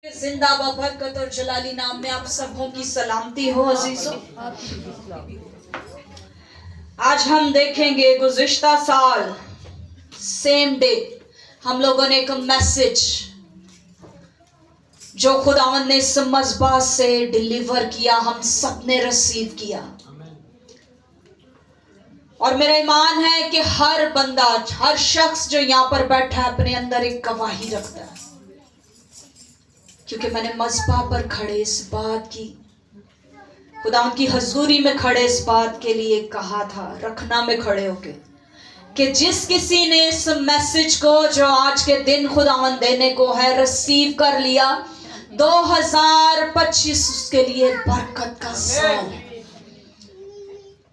जिंदाबाद बरकत और जलाली नाम में आप सबों की सलामती हो अजीजों। आज हम देखेंगे गुज़िश्ता साल सेम डे हम लोगों ने एक मैसेज जो खुदावंद ने इस मज़बा से डिलीवर किया, हम सब ने रिसीव किया। और मेरा ईमान है कि हर बंदा, हर शख्स जो यहाँ पर बैठा है अपने अंदर एक गवाही रखता है, क्योंकि मैंने मज़बा पर खड़े इस बात की, खुदावंद की हजूरी में खड़े इस बात के लिए कहा था, रखना में खड़े होके, कि जिस किसी ने इस मैसेज को जो आज के दिन खुदावंद देने को है रिसीव कर लिया, 2025 उसके लिए बरकत का साल है।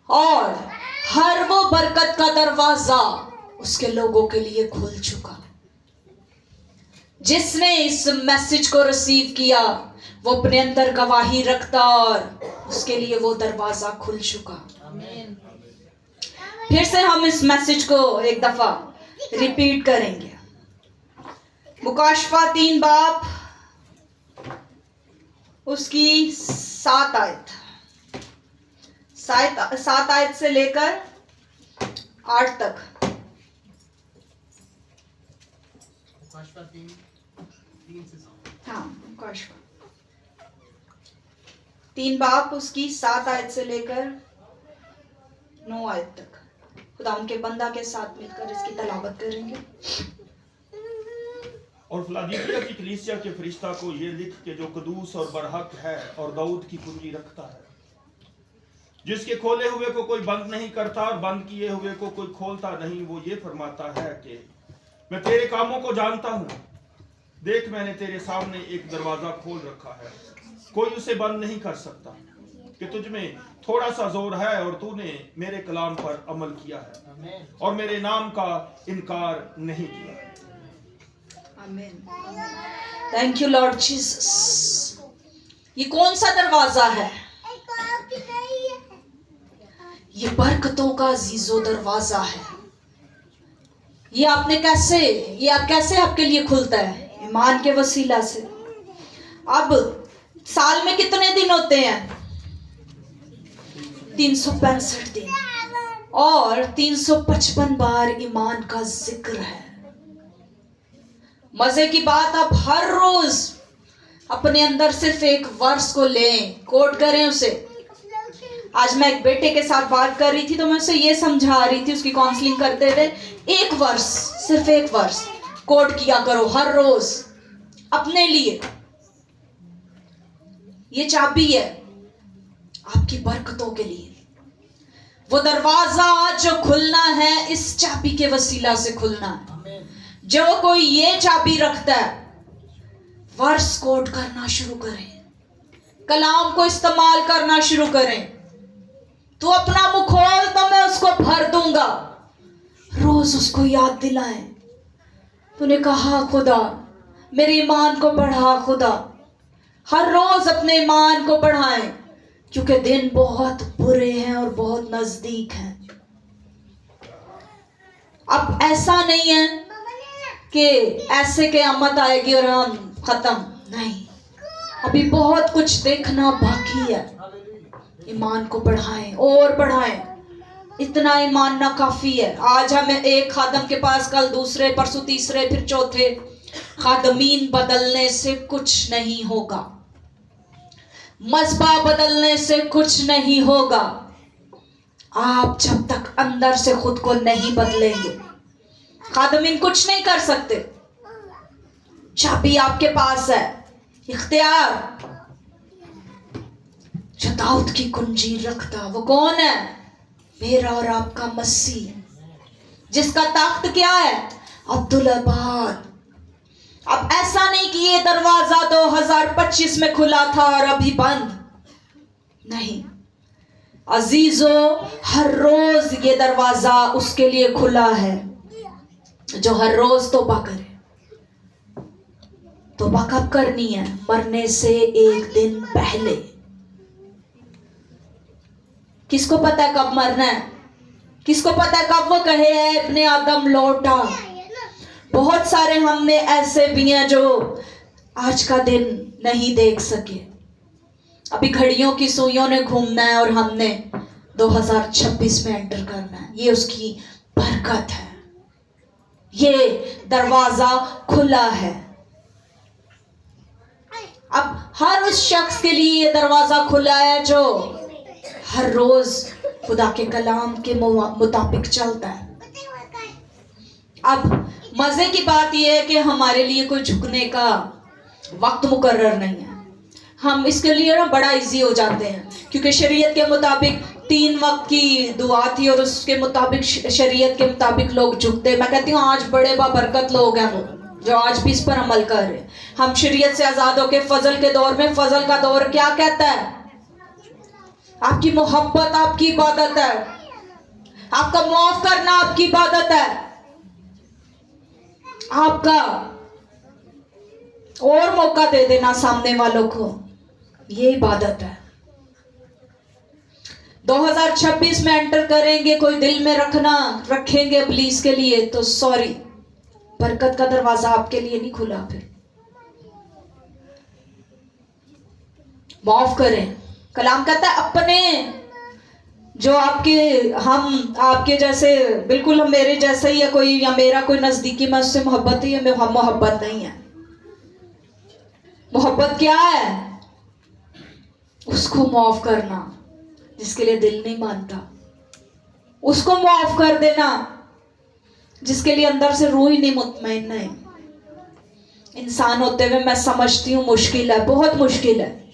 और हर वो बरकत का दरवाजा उसके लोगों के लिए खुल चुका। जिसने इस मैसेज को रिसीव किया वो अपने अंदर गवाही रखता और उसके लिए वो दरवाजा खुल चुका। फिर से हम इस मैसेज को एक दफा रिपीट करेंगे। मुकाशफा 3 बाब उसकी 7 आयत, 7 आयत से लेकर 8 तक। हाँ, मुकाशफा 3 बाब उसकी 7 आयत से लेकर 9 आयत तक खुदा उनके बंदा के साथ मिलकर इसकी तलावत करेंगे। और फिलाडेल्फिया की कलीसिया के फरिश्ता को ये लिख के जो कदूस और बरहक है और दाऊद की कुंजी रखता है, जिसके खोले हुए को कोई बंद नहीं करता और बंद किए हुए को कोई खोलता नहीं, वो ये फरमाता है कि मैं तेरे कामों को जानता हूँ। देख, मैंने तेरे सामने एक दरवाजा खोल रखा है, कोई उसे बंद नहीं कर सकता, कि तुझ में थोड़ा सा जोर है और तूने मेरे कलाम पर अमल किया है और मेरे नाम का इनकार नहीं किया। आमीन। Thank you Lord Jesus. ये कौन सा दरवाजा है? ये बरकतों का अजीजो दरवाजा है। ये आपने कैसे, ये आप कैसे आपके लिए खुलता है? ईमान के वसीला से। अब साल में कितने दिन होते हैं? 365 दिन और 355 बार ईमान का जिक्र है। मजे की बात, आप हर रोज अपने अंदर सिर्फ एक वर्स को लें, कोट करें उसे। आज मैं एक बेटे के साथ बात कर रही थी तो मैं उसे ये समझा रही थी, उसकी काउंसलिंग करते हुए, एक वर्स, सिर्फ एक वर्स कोट किया करो हर रोज अपने लिए। ये चाबी है आपकी बरकतों के लिए। वो दरवाजा जो खुलना है इस चाबी के वसीला से खुलना है। जो कोई ये चाबी रखता है, वर्स कोट करना शुरू करें, कलाम को इस्तेमाल करना शुरू करें। तू अपना मुंह खोल तो मैं उसको भर दूंगा। रोज उसको याद दिलाएं। तूने कहा खुदा मेरे ईमान को बढ़ा, खुदा हर रोज अपने ईमान को बढ़ाएं, क्योंकि दिन बहुत बुरे हैं और बहुत नजदीक हैं। अब ऐसा नहीं है कि ऐसे क़यामत आएगी और हम खत्म, नहीं, अभी बहुत कुछ देखना बाकी है। ईमान को बढ़ाएं और बढ़ाएं। इतना ईमान ना काफी है। आज हमें एक खादम के पास, कल दूसरे, परसों तीसरे, फिर चौथे। खादमीन बदलने से कुछ नहीं होगा, मज़बा बदलने से कुछ नहीं होगा। आप जब तक अंदर से खुद को नहीं बदलेंगे, खादमीन कुछ नहीं कर सकते। चाबी आपके पास है, इख्तियार। जो दाऊद की कुंजी रखता वो कौन है? मेरा और आपका मसीह, जिसका ताख्त क्या है? अब्दुल अबाद। अब ऐसा नहीं कि ये दरवाजा 2025 में खुला था और अभी बंद, नहीं अजीजो, हर रोज ये दरवाजा उसके लिए खुला है जो हर रोज तौबा करे। तौबा कब करनी है? मरने से एक दिन पहले। किसको पता है कब मरना है? किसको पता है कब वो कहे है अपने आदम लौटा? बहुत सारे हम में ऐसे भी हैं जो आज का दिन नहीं देख सके। अभी घड़ियों की सुइयों ने घूमना है और हमने 2026 में एंटर करना है। ये उसकी बरकत है, ये दरवाजा खुला है। अब हर उस शख्स के लिए ये दरवाजा खुला है जो हर रोज खुदा के कलाम के मुताबिक चलता है। अब मजे की बात यह है कि हमारे लिए कोई झुकने का वक्त मुकर्रर नहीं है। हम इसके लिए ना बड़ा इजी हो जाते हैं, क्योंकि शरीयत के मुताबिक 3 वक्त की दुआ थी और उसके मुताबिक शरीयत के मुताबिक लोग झुकते। मैं कहती हूँ आज बड़े बाबरकत लोग हैं वो जो आज भी इस पर अमल कर रहे हैं। हम शरीयत से आजाद होके फजल के दौर में, फजल का दौर क्या कहता है? आपकी मोहब्बत आपकी इबादत है, आपका माफ करना आपकी इबादत है, आपका और मौका दे देना सामने वालों को, ये इबादत है। 2026 में एंटर करेंगे, कोई दिल में रखेंगे इब्लीस के लिए, तो सॉरी, बरकत का दरवाजा आपके लिए नहीं खुला। फिर माफ करें। कलाम कहता है अपने जो आपके जैसे बिल्कुल हम मेरे जैसे ही है कोई, या मेरा कोई नजदीकी, मैं उससे मोहब्बत ही है, मोहब्बत नहीं है। मोहब्बत क्या है? उसको माफ करना जिसके लिए दिल नहीं मानता, उसको माफ कर देना जिसके लिए अंदर से रूह ही नहीं मुतमईन नहीं। इंसान होते हुए मैं समझती हूँ मुश्किल है, बहुत मुश्किल है।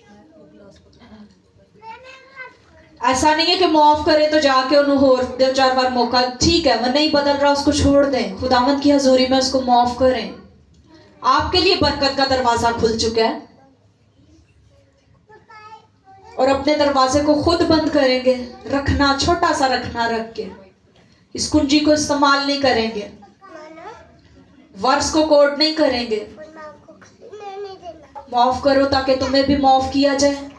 ऐसा नहीं है कि माफ करे तो जाके उन्हें और 2-4 बार मौका, ठीक है, मैं नहीं बदल रहा, उसको छोड़ दें, खुदावंद की हजूरी में उसको माफ करें। आपके लिए बरकत का दरवाजा खुल चुका है और अपने दरवाजे को खुद बंद करेंगे। रखना, छोटा सा रखना, रख के इस कुंजी को इस्तेमाल नहीं करेंगे, वर्ष को कोड नहीं करेंगे। माफ करो ताकि तुम्हें भी माफ किया जाए।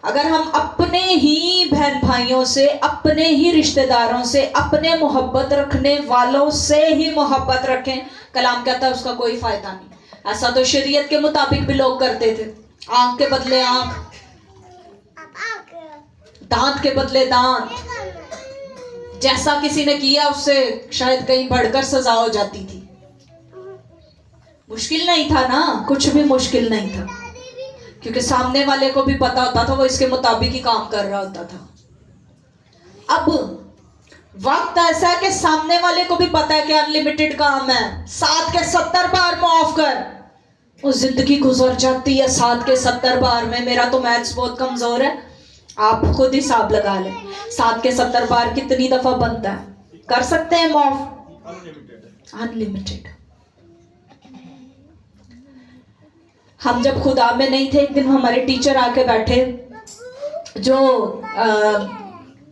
अगर हम अपने ही बहन भाइयों से, अपने ही रिश्तेदारों से, अपने मोहब्बत रखने वालों से ही मोहब्बत रखें, कलाम कहता है उसका कोई फायदा नहीं। ऐसा तो शरीयत के मुताबिक भी लोग करते थे। आंख के बदले आंख, दांत के बदले दांत, जैसा किसी ने किया उससे शायद कहीं बढ़कर सजा हो जाती थी। मुश्किल नहीं था ना, कुछ भी मुश्किल नहीं था, क्योंकि सामने वाले को भी पता होता था वो इसके मुताबिक ही काम कर रहा होता था। अब वक्त ऐसा है कि सामने वाले को भी पता है कि अनलिमिटेड काम है। 7 के 70 बार माफ कर, वो जिंदगी गुजर जाती है 7 के 70 बार में। मेरा तो मैथ्स बहुत कमजोर है, आप खुद हिसाब लगा लें 7 के 70 बार कितनी दफा बनता है। कर सकते हैं माफ? अनलिमिटेड। हम जब खुदा में नहीं थे, एक दिन हमारे टीचर आके बैठे, जो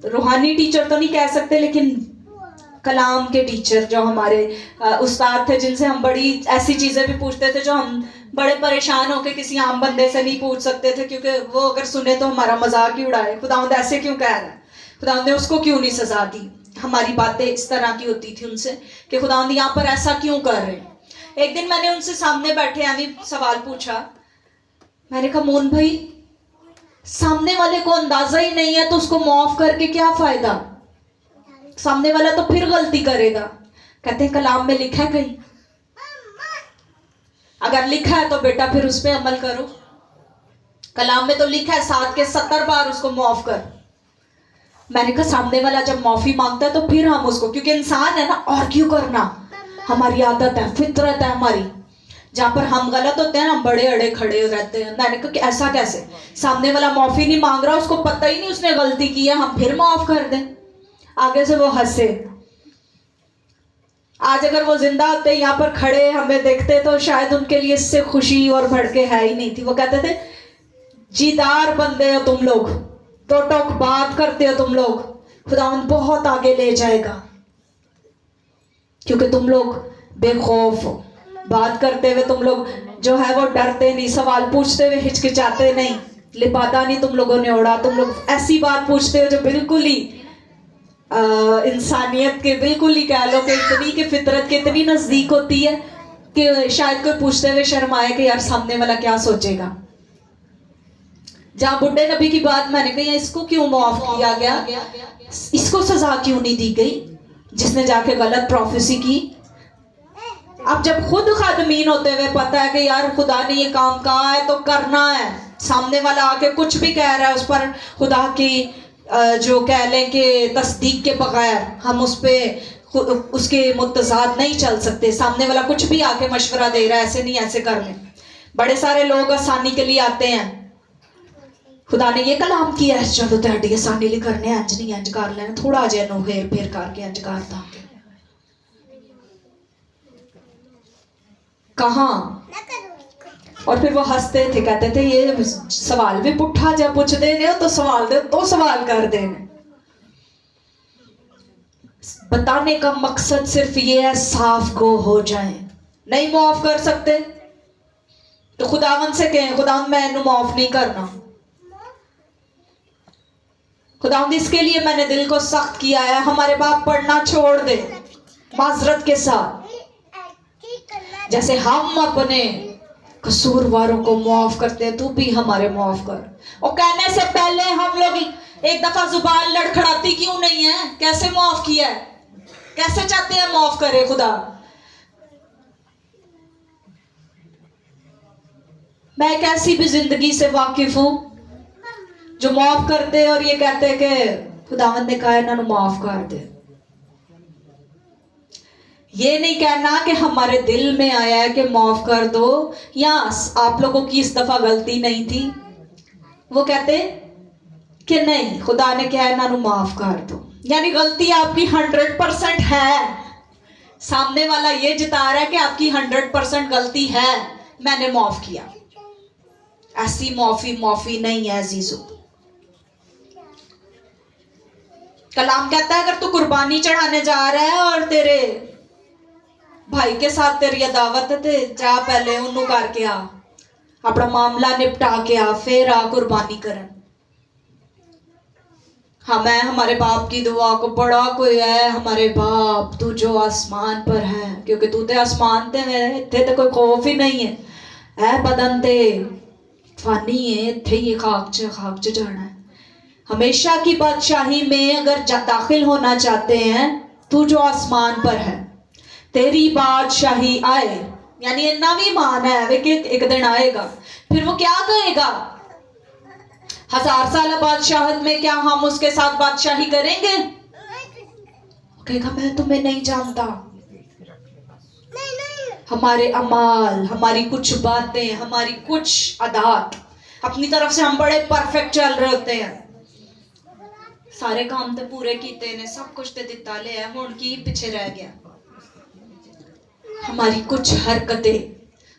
रूहानी टीचर तो नहीं कह सकते, लेकिन कलाम के टीचर, जो हमारे उस्ताद थे, जिनसे हम बड़ी ऐसी चीज़ें भी पूछते थे जो हम बड़े परेशान होकर किसी आम बंदे से नहीं पूछ सकते थे, क्योंकि वो अगर सुने तो हमारा मजाक ही उड़ाए। खुदावंद ऐसे क्यों कह रहा है, खुदावंद ने उसको क्यों नहीं सजा दी। हमारी बातें इस तरह की होती थी उनसे कि खुदावंद यहाँ पर ऐसा क्यों कर रहे हैं। एक दिन मैंने उनसे सामने बैठे यानी सवाल पूछा। मैंने कहा मोहन भाई, सामने वाले को अंदाजा ही नहीं है तो उसको माफ करके क्या फायदा, सामने वाला तो फिर गलती करेगा। कहते हैं कलाम में लिखा है कहीं? अगर लिखा है तो बेटा फिर उस पर अमल करो। कलाम में तो लिखा है 7 के 70 बार उसको माफ कर। मैंने कहा सामने वाला जब माफी मांगता है तो फिर हम उसको, क्योंकि इंसान है ना, आर्ग्यू करना हमारी आदत है, फितरत है हमारी। जहां पर हम गलत होते हैं हम बड़े अड़े खड़े रहते हैं। मैंने कहा कि ऐसा कैसे, सामने वाला माफी नहीं मांग रहा, उसको पता ही नहीं उसने गलती की है, हम फिर माफ कर दें। आगे से वो हंसे। आज अगर वो जिंदा होते, यहाँ पर खड़े हमें देखते, तो शायद उनके लिए इससे खुशी और भड़के है ही नहीं थी। वो कहते थे जीदार बंदे हो तुम लोग, तो टोक बात करते हो तुम लोग, खुदावंद बहुत आगे ले जाएगा, क्योंकि तुम लोग बेखौफ हो। बात करते हुए तुम लोग जो है वो डरते नहीं, सवाल पूछते हुए हिचकिचाते नहीं, लिबादा नहीं तुम लोगों ने ओढ़ा। तुम लोग ऐसी बात पूछते हो जो बिल्कुल ही इंसानियत के बिल्कुल ही कह लो कि इतनी के फितरत के इतनी नजदीक होती है कि शायद कोई पूछते हुए शर्म आए कि यार सामने वाला क्या सोचेगा। जहाँ बुड्ढे नबी की बात मैंने कही, इसको क्यों माफ किया गया, इसको सजा क्यों नहीं दी गई जिसने जाके गलत प्रोफेसी की। अब जब खुद खादमीन होते हुए पता है कि यार खुदा ने ये काम कहा है तो करना है, सामने वाला आके कुछ भी कह रहा है उस पर खुदा की जो कह लें कि तस्दीक के बगैर हम उस पर उसके मुतजाद नहीं चल सकते। सामने वाला कुछ भी आके मशवरा दे रहा है ऐसे नहीं ऐसे कर लें। बड़े सारे लोग आसानी के लिए आते हैं, खुदा ने ये कलाम किया है चलो तेरी आसानी लिए करने, इंज नहीं इंज कर लेना, थोड़ा जिहा नो हेर फेर करके इंज कर दांगे। कहाँ, और फिर वो हंसते थे, कहते थे ये सवाल भी पुट्ठा जा पूछते ने तो सवाल दे तो सवाल कर देने। बताने का मकसद सिर्फ ये है साफ गो हो जाए। नहीं माफ कर सकते तो खुदावन से कहें खुदावन मैंने माफ नहीं करना, खुदावंद इसके लिए मैंने दिल को सख्त किया है। हमारे बाप पढ़ना छोड़ दे माजरत के साथ, जैसे हम अपने कसूरवारों को माफ करते हैं तू भी हमारे माफ कर। और कहने से पहले हम लोग एक दफा जुबान लड़खड़ाती क्यों नहीं है, कैसे माफ किया है, कैसे चाहते हैं माफ करे खुदा। मैं एक ऐसी भी जिंदगी से वाकिफ हूं जो माफ करते और ये कहते कि खुदावंद ने कहा इन्होंने माफ कर दे। ये नहीं कहना कि हमारे दिल में आया है कि माफ कर दो, या आप लोगों की इस दफा गलती नहीं थी, वो कहते कि नहीं खुदा ने कहा इन्होंने माफ कर दो, यानी गलती आपकी 100% है। सामने वाला ये जता रहा है कि आपकी 100% गलती है, मैंने माफ किया। ऐसी माफी नहीं है अजीजों। कलाम कहता है अगर तू कुर्बानी चढ़ाने जा रहा है और तेरे भाई के साथ तेरी दावत है, जा पहले उन्होंने करके आ, अपना मामला निपटा के आ, फिर आ कुर्बानी करन। हाँ, मैं हमारे बाप की दुआ को बड़ा कोई है, हमारे बाप तू जो आसमान पर है, क्योंकि तू ते आसमान ते है, इत्थे ते कोई खौफ ही नहीं है, ऐ बदन ते फानी है, इत्थे ही खाक च जाना है। हमेशा की बादशाही में अगर दाखिल होना चाहते हैं, तू जो आसमान पर है, तेरी बादशाही आए, यानी इतना भी मान है वे कि एक दिन आएगा। फिर वो क्या कहेगा, 1000 साल बादशाहत में क्या हम उसके साथ बादशाही करेंगे? कहेगा मैं तुम्हें नहीं जानता। हमारे अमाल, हमारी कुछ बातें, हमारी कुछ आदत, अपनी तरफ से हम बड़े परफेक्ट चल रहे होते हैं, सारे काम तो पूरे कीते ने, सब कुछ तो दिता ले है, हुण की पीछे रह गया। हमारी कुछ हरकतें,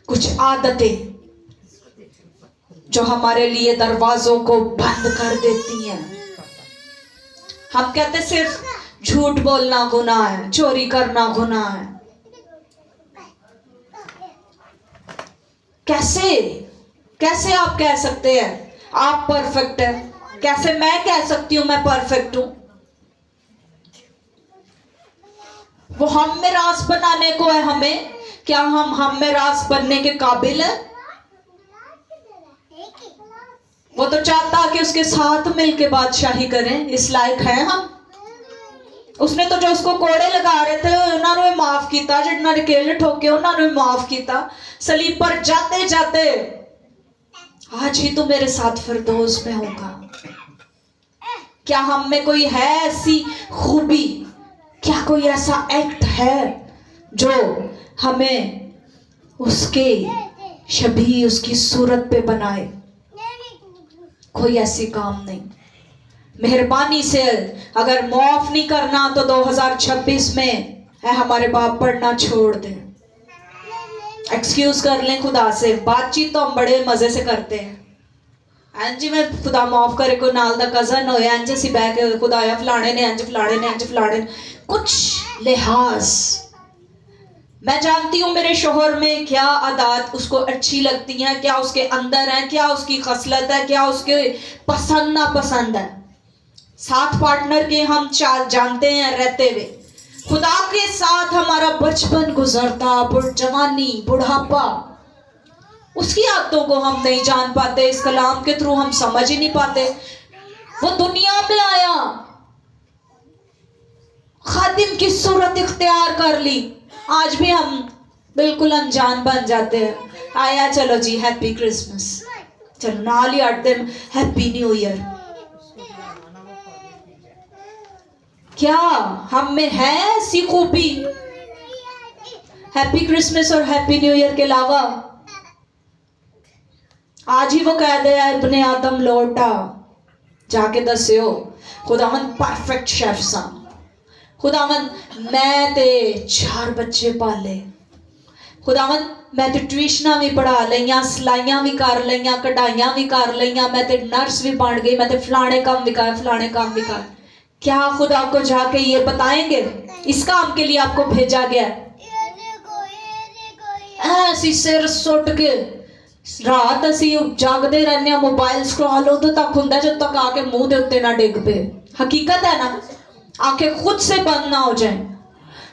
कुछ आदतें जो हमारे लिए दरवाजों को बंद कर देती हैं। हम कहते सिर्फ झूठ बोलना गुनाह है, चोरी करना गुनाह है। कैसे आप कह सकते हैं आप परफेक्ट है? कैसे मैं कह सकती हूं मैं परफेक्ट हूं? वो हम में रास बनाने को है हमें, क्या हम में रास बनने के काबिल है? वो तो चाहता कि उसके साथ मिलके बादशाही करें, इस लायक है हम? उसने तो जो उसको कोड़े लगा रहे थे उन्होंने माफ किया, जिन्होंने केले ठोके उन्होंने माफ किया। सलीब पर जाते जाते आज ही तो मेरे साथ फिरदौस में होगा। क्या हम में कोई है ऐसी खूबी, क्या कोई ऐसा एक्ट है जो हमें उसके शबीह, उसकी सूरत पे बनाए? कोई ऐसी काम नहीं। मेहरबानी से अगर माफ नहीं करना तो 2026 में है हमारे बाप पढ़ना छोड़ दें, एक्सक्यूज कर लें खुदा से। बातचीत तो हम बड़े मजे से करते हैं, इंज में खुदा माफ करे कोई नाल दा कजन हो, इंज असी बह के खुदाया फलाने ने इंज फलाने ने इंज फलाने ने, कुछ लिहाज। मैं जानती हूँ मेरे शोहर में क्या आदत उसको अच्छी लगती हैं, क्या उसके अंदर है, क्या उसकी खसलत है, क्या उसके पसंद ना पसंद है। साथ पार्टनर के हम जानते हैं रहते हुए, खुदा के साथ हमारा बचपन गुजरता, जवानी, बुढ़ापा, उसकी आदतों को हम नहीं जान पाते। इस कलाम के थ्रू हम समझ ही नहीं पाते। वो दुनिया में आया, खादिम की सूरत इख्तियार कर ली, आज भी हम बिल्कुल अनजान बन जाते हैं। आया, चलो जी हैप्पी क्रिसमस, चलो नाल ही 8 दिन हैप्पी न्यू ईयर। क्या हम में है ऐसी खूबी हैप्पी क्रिसमस और हैप्पी न्यू ईयर के अलावा? आज ही वो कह दे इब्ने आदम लौटा, जाके दस्यो खुदावन परफेक्ट शेफ सा, खुदावन मैं ते 4 बच्चे पाले, खुदावन मैं ते ट्यूशनां भी पढ़ा लियां, सिलाइयां भी कर लियां, कढ़ाइयां भी कर लियां, मैं ते नर्स भी बन गई, मैं ते फलाने काम भी कर, फलाने काम भी कर। क्या खुदा को जाके ये बताएंगे? इस काम के लिए आपको भेजा गया है। ऐसी सिर सुट के रात असी जागते रहने, मोबाइल स्क्रॉल उदों तक हुंदा जब तक आके मुंह दे उत्ते ना डिग पे। हकीकत है ना, आंखें खुद से बंद ना हो जाए।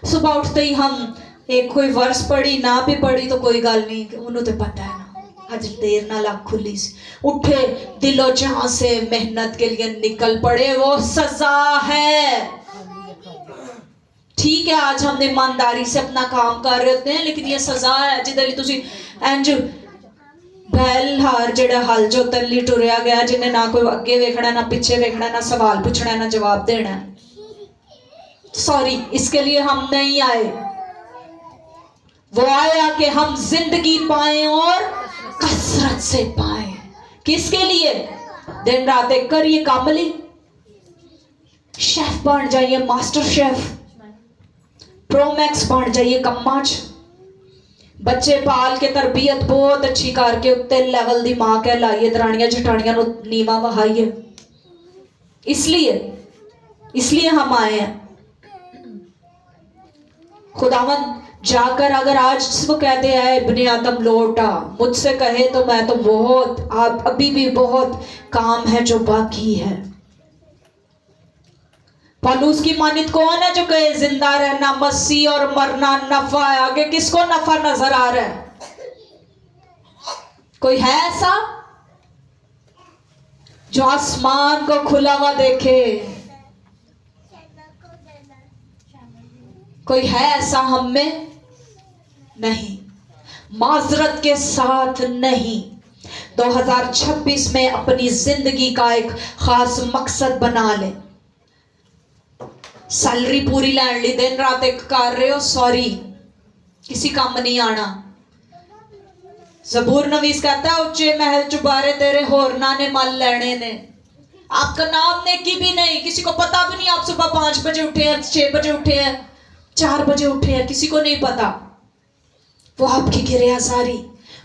सुबह उठते ही हम एक कोई वर्ष पढ़ी ना भी पढ़ी तो कोई गल नहीं, उन्होंने तो पता है ना, आज देर ना लाख खुली सी, उठे दिलो जहां से मेहनत के लिए निकल पड़े, वो सजा है। ठीक है, आज हमने ईमानदारी से अपना काम कर रहे होते हैं, लेकिन ये सजा है जिधर तुसी इंज बैल हार जेड़ा हल जो तली टुरया गया, जिन्हें ना कोई अगे वेखना, ना पीछे वेखना, ना सवाल पूछना, ना जवाब देना। सॉरी, इसके लिए हम नहीं आए। वो आया कि हम जिंदगी पाए और कसरत से पाए। किसके लिए? दिन रात एक करिए कामली, शेफ बन जाइए, मास्टर शेफ, प्रोमैक्स बन जाइए कम्माच, बच्चे पाल के तरबियत बहुत अच्छी करके उत्ते लेवल दी मां कहलाइए, दरानियां जठानियां नु नीवा वहाइए। इसलिए हम आए हैं। खुदावन जाकर अगर आज वो कहते हैं इब्ने आदम लौटा, मुझसे कहे तो मैं तो बहुत, आप अभी भी बहुत काम है जो बाकी है। पौलुस की मानित कौन है जो कहे जिंदा रहना मसीह और मरना नफा है? आगे किसको नफा नजर आ रहा है? कोई है ऐसा जो आसमान को खुला हुआ देखे? कोई है ऐसा हम में? नहीं, माजरत के साथ नहीं। 2026 में अपनी जिंदगी का एक खास मकसद बना ले। सैलरी पूरी लैंड ली, दिन रात एक कर रहे हो, सॉरी किसी काम नहीं आना। ज़बूर नवीस कहता है ऊंचे महल चुबारे तेरे होरना ने मल लेने ने। आपका नाम नेकी भी नहीं, किसी को पता भी नहीं आप सुबह 5 बजे उठे हैं, 6 बजे उठे हैं, 4 बजे उठे हैं, किसी को नहीं पता। वो आपकी गिरयासारी,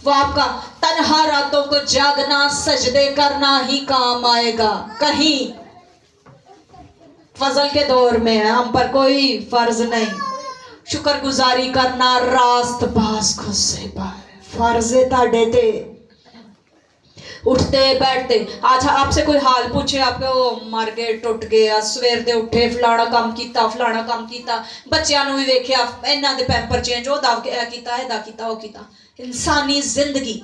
वो आपका तन्हा रातों को जागना, सजदे करना ही काम आएगा। कहीं फजल के दौर में है, हम पर कोई फर्ज नहीं। शुक्रगुजारी करना रास्त बास खुद से पाए फर्जे ताड़े ते। उठते बैठते, आज आपसे कोई हाल पूछे, आपके वो मर गए, टुट गए, सवेर दे उठे, फलाना काम किया, फलाना काम किया, बच्चों भी वेख्या, इन्हों के पैंपर चेंज, वो किया, एदा किया, वो किया। इंसानी जिंदगी,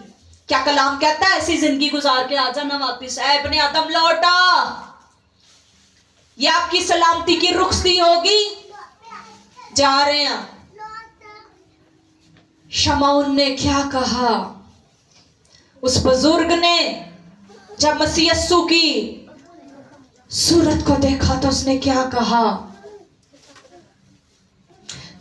क्या कलाम कहता है, ऐसी जिंदगी गुजार के आ जाना वापिस। ऐ इब्ने आदम लौटा, ये आपकी सलामती की रुखसती होगी। जा रहे हैं। शमौन ने क्या कहा? उस बुजुर्ग ने जब मसीह यस्सु की सूरत को देखा तो उसने क्या कहा?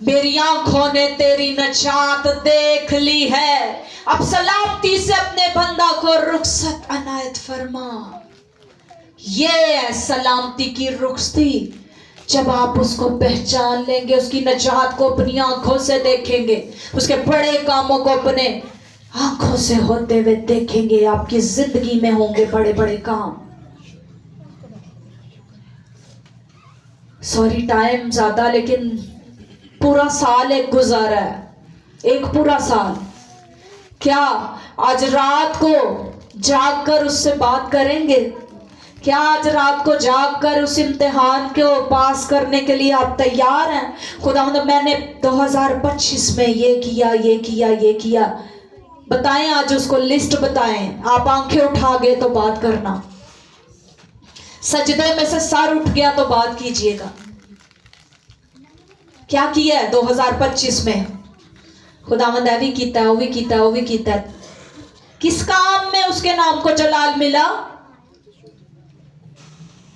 मेरी आंखों ने तेरी नजात देख ली है, अब सलामती से अपने बंदा को रुखसत अनायत फरमा। ये है सलामती की रुखसती, जब आप उसको पहचान लेंगे, उसकी नजात को अपनी आंखों से देखेंगे, उसके बड़े कामों को अपने आंखों से होते हुए देखेंगे, आपकी जिंदगी में होंगे बड़े बड़े काम। सॉरी टाइम ज्यादा, लेकिन पूरा साल एक गुजारा है, एक पूरा साल। क्या आज रात को जाग कर उससे बात करेंगे? क्या आज रात को जाग कर उस इम्तिहान को पास करने के लिए आप तैयार हैं? खुदावंद मैंने 2025 में ये किया, ये किया, ये किया, बताएं आज उसको लिस्ट बताएं। आप आंखें उठा गए तो बात करना, सजदे में से सर उठ गया तो बात कीजिएगा। क्या किया है 2025 में? खुदावंद है भी कीता, वो भी कीता, वो भी कीता। किस काम में उसके नाम को जलाल मिला?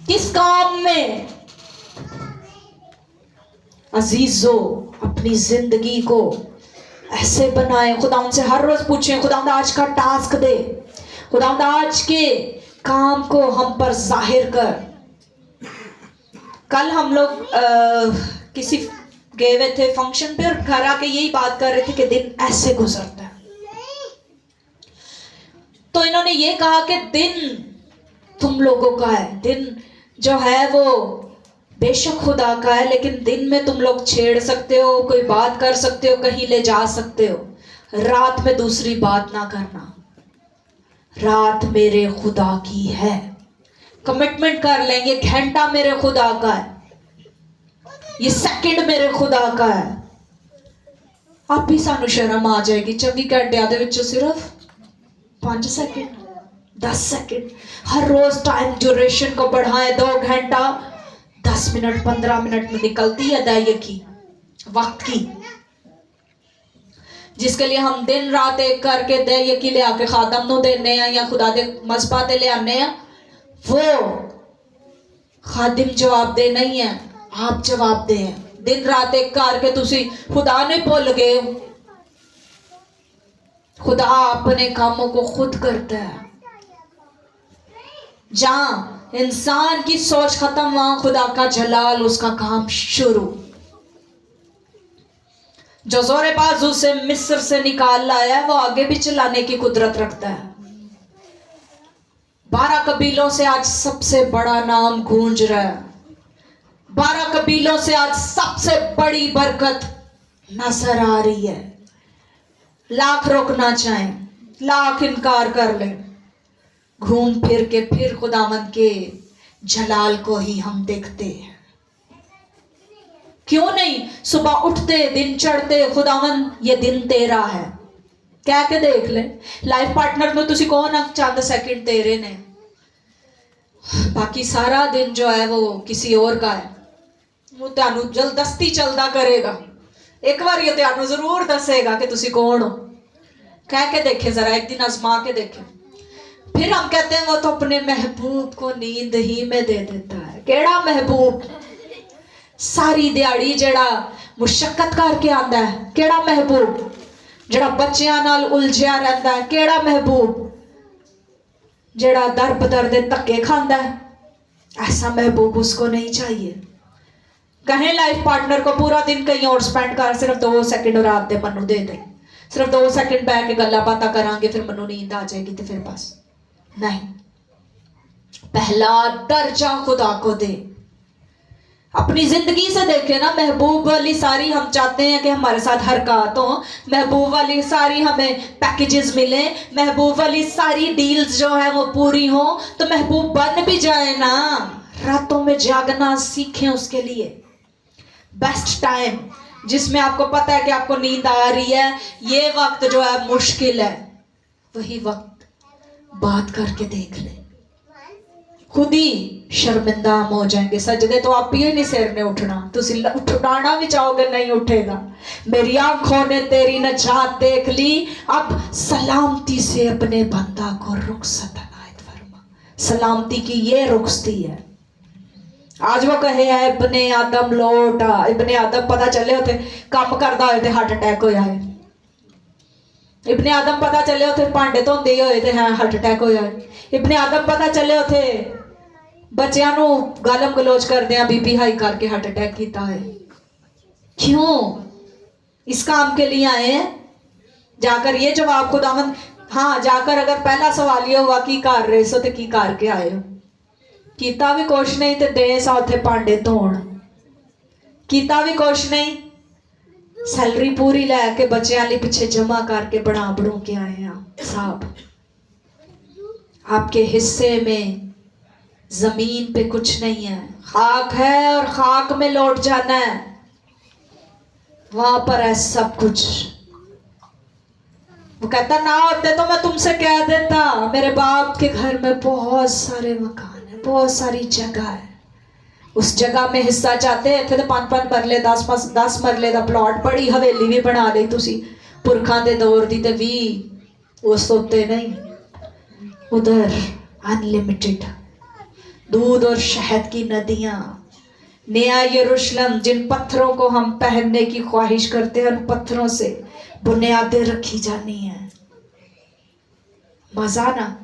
किस काम में? अजीजों, अपनी जिंदगी को ऐसे बनाएं। खुदावंद से हर रोज पूछें, खुदावंद आज का टास्क दे, खुदावंद आज के काम को हम पर जाहिर कर। कल हम लोग किसी गए हुए थे फंक्शन पे और घर आके यही बात कर रहे थे कि दिन ऐसे गुजरता है। तो इन्होंने ये कहा कि दिन तुम लोगों का है, दिन जो है वो बेशक खुदा का है, लेकिन दिन में तुम लोग छेड़ सकते हो, कोई बात कर सकते हो, कहीं ले जा सकते हो। रात में दूसरी बात ना करना। रात मेरे खुदा की है। कमिटमेंट कर लेंगे, घंटा मेरे खुदा का है, ये सेकंड मेरे खुदा का है। आप ही सानू शर्म आ जाएगी 24 घंटिया दे विच सिर्फ 5 सेकंड 10 सेकंड। हर रोज टाइम ड्यूरेशन को बढ़ाएं, 2 घंटा 10 मिनट 15 मिनट में निकलती है अदायगी की, वक्त की, जिसके लिए हम दिन रात एक करके अदायगी ले आके खादम नू देने हैं या खुदा दे मसबा ते ले आने हैं। वो खादिम जवाब दे नहीं है, आप जवाब दे। दिन रात एक करके तुसी खुदा नहीं भुल गए। खुदा अपने कामों को खुद करता है। जहां इंसान की सोच खत्म, वहां खुदा का जलाल, उसका काम शुरू। जो जोरे बाजू से मिस्र से निकाल लाया है, वो आगे भी चलाने की कुदरत रखता है। 12 कबीलों से आज सबसे बड़ा नाम गूंज रहा है। 12 कबीलों से आज सबसे बड़ी बरकत नजर आ रही है। लाख रोकना चाहें, लाख इनकार कर लें, घूम फिर के फिर खुदावंद के जलाल को ही हम देखते हैं। क्यों नहीं सुबह उठते, दिन चढ़ते, खुदावंद ये दिन तेरा है कह के देख ले। लाइफ पार्टनर में तुसी कौन चंद सेकंड तेरे ने, बाकी सारा दिन जो है वो किसी और का है। वो तुहानू जल्दस्ती चलदा करेगा, एक बार ये तुहानू जरूर दसेगा कि तुसी कौन हो। कह के देखे जरा, एक दिन आजमा के देखे। फिर हम कहते हैं वो तो अपने महबूब को नींद ही में दे देता है। केड़ा महबूब? सारी दिहाड़ी जेड़ा मुशक्कत करके आंदा है। केड़ा महबूब? जेड़ा बच्चियां नाल उलझिया रहता है। केड़ा महबूब? जेड़ा दर बदर दे धक्के खांदा है। ऐसा महबूब उसको नहीं चाहिए। कहें लाइफ पार्टनर को पूरा दिन कहीं और स्पेंड कर, सिर्फ 2 सेकंड रात दे मनु दे दे, सिर्फ 2 सेकंड बैठ के गल्ला बात करांगे, फिर मनु नींद आ जाएगी, तो फिर बस नहीं। पहला दर्जा खुदा को दे। अपनी जिंदगी से देखे ना, महबूब वाली सारी हम चाहते हैं कि हमारे साथ हरकत हो, महबूब वाली सारी हमें पैकेजेस मिले, महबूब वाली सारी डील्स जो है वो पूरी हो, तो महबूब बन भी जाए ना। रातों में जागना सीखें उसके लिए। बेस्ट टाइम जिसमें आपको पता है कि आपको नींद आ रही है, ये वक्त जो है मुश्किल है, वही वक्त बात करके देख ले, खुद ही शर्मिंदा हम हो जाएंगे। सजदे तो आप ही नहीं सिर ने उठना, तुसी उठाना भी चाहोगे नहीं उठेगा। मेरी आंखों ने तेरी नजात देख ली, अब सलामती से अपने बंदा को रुखसत अनायत फरमा। सलामती की ये रुखसती है। आज वो कहे है इब्ने आदम लौट आ। इब्ने आदम पता चले होते काम करदा होए ते हार्ट अटैक होया है। इब्ने आदम पता चले होते भांडे धोंदे होए ते हार्ट अटैक होया है। इब्ने आदम पता चले होते बच्चियां नू गालम गलोच करदे बीपी हाई करके हार्ट अटैक कीता है। क्यों? इस काम के लिए आए हैं। जाकर ये जवाब खुदावंद, हाँ जाकर अगर पहला सवाल ये हुआ की कर रहे सो, तो की करके आए हो? कीता भी कुछ नहीं तो दे सा उथे भांडे धोण, कीता भी कुछ नहीं, सैलरी पूरी लैके बच्चों लिए पिछे जमा करके बना बढ़ू के आए हैं। साहब आपके हिस्से में जमीन पे कुछ नहीं है, खाक है और खाक में लौट जाना है। वहां पर है सब कुछ। वो कहता ना होते तो मैं तुमसे कह देता, मेरे बाप के घर में बहुत सारे मकान है, बहुत सारी जगह है। उस जगह में हिस्सा चाहते थे तो 5-5 मरले 10 मरले का प्लॉट, बड़ी हवेली भी बना ली तुसी पुरखा दे दौर दी, ते भी वो सोते नहीं। उधर अनलिमिटेड दूध और शहद की नदियां, नया यरूशलेम, जिन पत्थरों को हम पहनने की ख्वाहिश करते हैं, उन पत्थरों से बुनियादें रखी जानी है। मजा ना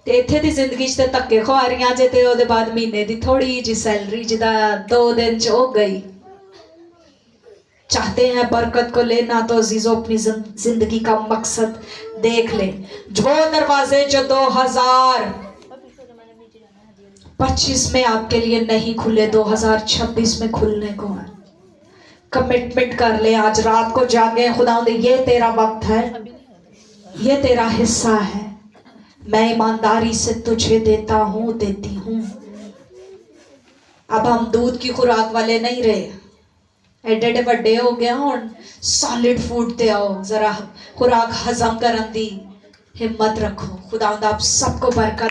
ते इत्थे दी जिंदगी च धक्के खुआरियां जे, ते ओदे बाद महीने दी थोड़ी जी सैलरी जिदा 2 दिन च हो गई। चाहते हैं बरकत को लेना तो अजीजों अपनी जिंदगी का मकसद देख ले। जो दरवाजे जो 2025 में आपके लिए नहीं खुले, 2026 में खुलने को है। कमिटमेंट कर ले, आज रात को जागे, खुदा ये तेरा वक्त है, ये तेरा हिस्सा है, मैं ईमानदारी से तुझे देता हूं, देती हूं। अब हम दूध की खुराक वाले नहीं रहे, एडे एडे बड़े हो गया हूं, सॉलिड फूड ते आओ, जरा खुराक हजम करन दी हिम्मत रखो। खुदा आप सबको बरकत